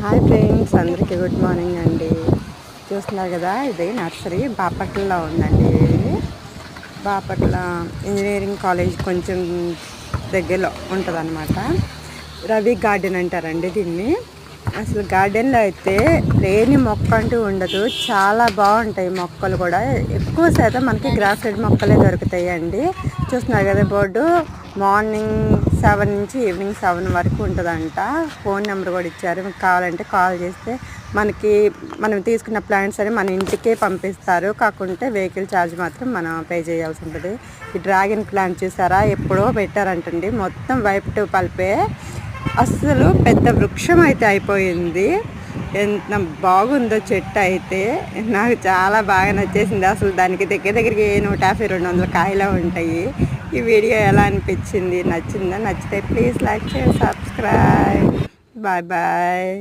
Hi friends, అందరికీ good morning అండి. చూస్తున్నారు కదా, ఇది నర్సరీ బాపట్లలో ఉందండి. బాపట్ల ఇంజనీరింగ్ కాలేజ్ కొంచెం దగ్గరలో ఉంటుంది అనమాట. రవి గార్డెన్ అంటారండి దీన్ని. అసలు గార్డెన్లో అయితే లేని మొక్క అంటూ ఉండదు. చాలా బాగుంటాయి మొక్కలు కూడా. ఎక్కువ శాతం మనకి గ్రాస్ సైడ్ మొక్కలే దొరుకుతాయి అండి. చూస్తున్నారు కదా బోర్డు, మార్నింగ్ 7 నుంచి ఈవినింగ్ 7 వరకు ఉంటుందంట. ఫోన్ నెంబర్ కూడా ఇచ్చారు. మీకు కావాలంటే కాల్ చేస్తే మనం తీసుకున్న ప్లాంట్స్ అని మన ఇంటికే పంపిస్తారు. కాకుంటే వెహికల్ ఛార్జ్ మాత్రం మనం పే చేయాల్సి ఉంటుంది. ఈ డ్రాగన్ ప్లాంట్ చూసారా, ఎప్పుడో పెట్టారంటండి. మొత్తం వైపు టు పల్పే. అస్సలు పెద్ద వృక్షం అయితే అయిపోయింది. ఎంత బాగుందో చెట్టు అయితే, నాకు చాలా బాగా నచ్చేసింది. అసలు దానికి దగ్గరికి 150-200 కాయలు ఉంటాయి. ఈ వీడియో ఎలా అనిపించింది, నచ్చిందా? నచ్చితే ప్లీజ్ లైక్ చేసి సబ్స్క్రైబ్. Bye bye.